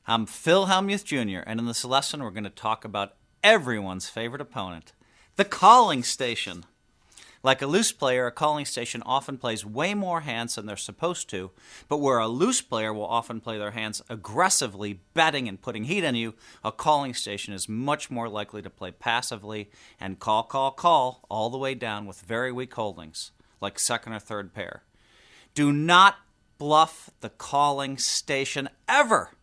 I'm Phil Hellmuth Jr., and in this lesson we're going to talk about everyone's favorite opponent, the calling station. Like a loose player, a calling station often plays way more hands than they're supposed to, but where a loose player will often play their hands aggressively, betting and putting heat on you, a calling station is much more likely to play passively and call all the way down with very weak holdings, like second or third pair. Do not bluff the calling station ever.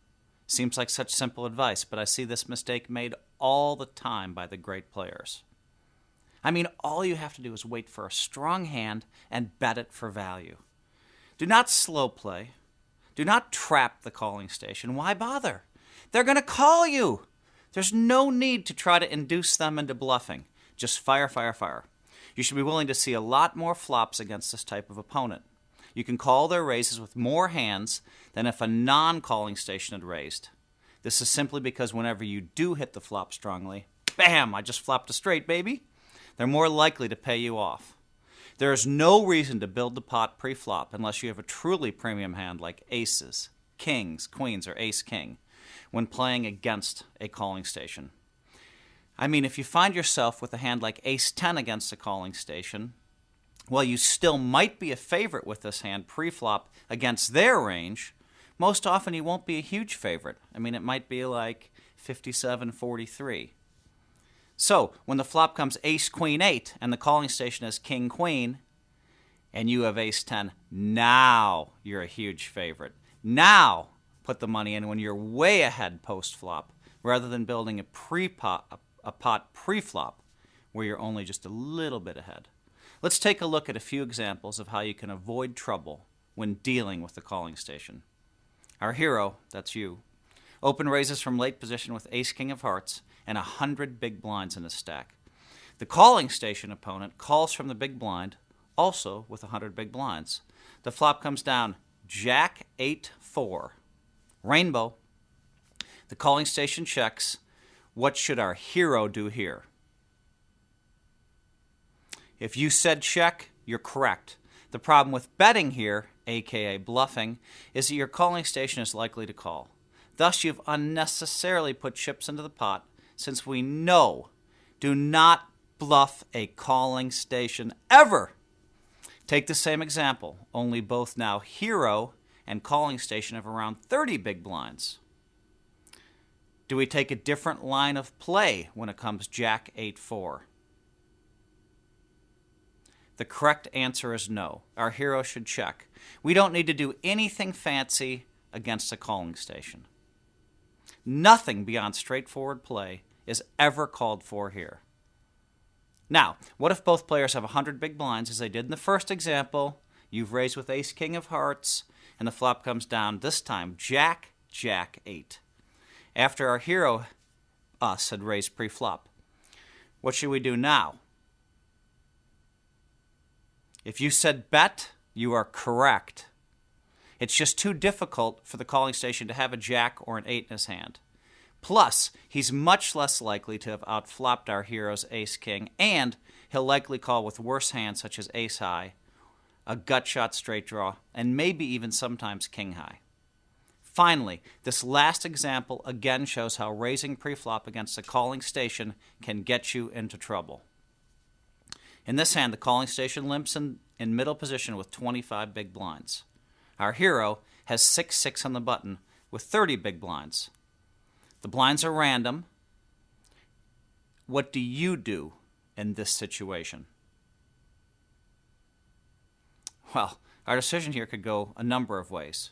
Seems like such simple advice, but I see this mistake made all the time by the great players. I mean, all you have to do is wait for a strong hand and bet it for value. Do not slow play. Do not trap the calling station. Why bother? They're going to call you. There's no need to try to induce them into bluffing. Just fire. You should be willing to see a lot more flops against this type of opponent. You can call their raises with more hands than if a non-calling station had raised. This is simply because whenever you do hit the flop strongly, bam, I just flopped a straight, baby, they're more likely to pay you off. There is no reason to build the pot pre-flop unless you have a truly premium hand like aces, kings, queens, or ace-king when playing against a calling station. I mean, if you find yourself with a hand like ace-10 against a calling station, while you still might be a favorite with this hand pre-flop against their range, most often you won't be a huge favorite. I mean, it might be like 57-43. So, when the flop comes ace-queen-8 and the calling station is king-queen, and you have ace-10, now you're a huge favorite. Now put the money in when you're way ahead post-flop, rather than building a pot pre-flop where you're only just a little bit ahead. Let's take a look at a few examples of how you can avoid trouble when dealing with the calling station. Our hero, that's you, open raises from late position with ace-king of hearts and 100 big blinds in his stack. The calling station opponent calls from the big blind, also with 100 big blinds. The flop comes down jack 8-4. Rainbow. The calling station checks. What should our hero do here? If you said check, you're correct. The problem with betting here, aka bluffing, is that your calling station is likely to call. Thus, you've unnecessarily put chips into the pot, since we know do not bluff a calling station ever. Take the same example, only both now hero and calling station have around 30 big blinds. Do we take a different line of play when it comes jack 8-4? The correct answer is no. Our hero should check. We don't need to do anything fancy against a calling station. Nothing beyond straightforward play is ever called for here. Now, what if both players have 100 big blinds as they did in the first example? You've raised with ace-king of hearts, and the flop comes down, this time jack 8. After our hero, us, had raised pre-flop. What should we do now? If you said bet, you are correct. It's just too difficult for the calling station to have a jack or an 8 in his hand. Plus, he's much less likely to have outflopped our hero's ace-king, and he'll likely call with worse hands such as ace-high, a gut-shot straight draw, and maybe even sometimes king-high. Finally, this last example again shows how raising pre-flop against a calling station can get you into trouble. In this hand, the calling station limps in middle position with 25 big blinds. Our hero has 6-6 on the button with 30 big blinds. The blinds are random. What do you do in this situation? Well, our decision here could go a number of ways.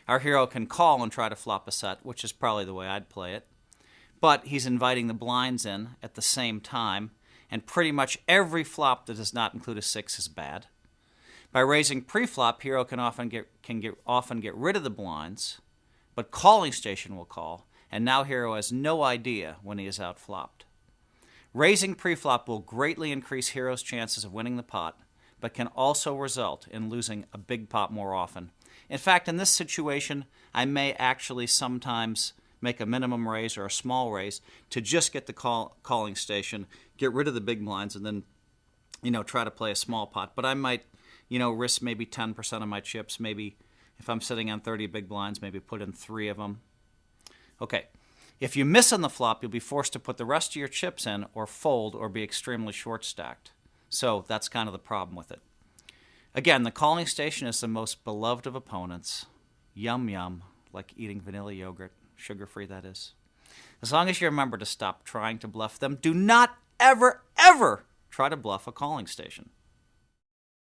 Our hero can call and try to flop a set, which is probably the way I'd play it. But he's inviting the blinds in at the same time, and pretty much every flop that does not include a 6 is bad. By raising pre-flop, hero can often get rid of the blinds, but calling station will call, and now hero has no idea when he is outflopped. Raising pre-flop will greatly increase hero's chances of winning the pot, but can also result in losing a big pot more often. In fact, in this situation, I may actually sometimes make a minimum raise or a small raise to just get the calling station, get rid of the big blinds, and then, try to play a small pot. But I might, risk maybe 10% of my chips. Maybe if I'm sitting on 30 big blinds, maybe put in 3 of them. Okay, if you miss on the flop, you'll be forced to put the rest of your chips in or fold or be extremely short stacked. So that's kind of the problem with it. Again, the calling station is the most beloved of opponents. Yum yum, like eating vanilla yogurt, sugar-free that is. As long as you remember to stop trying to bluff them, do not ever, ever try to bluff a calling station.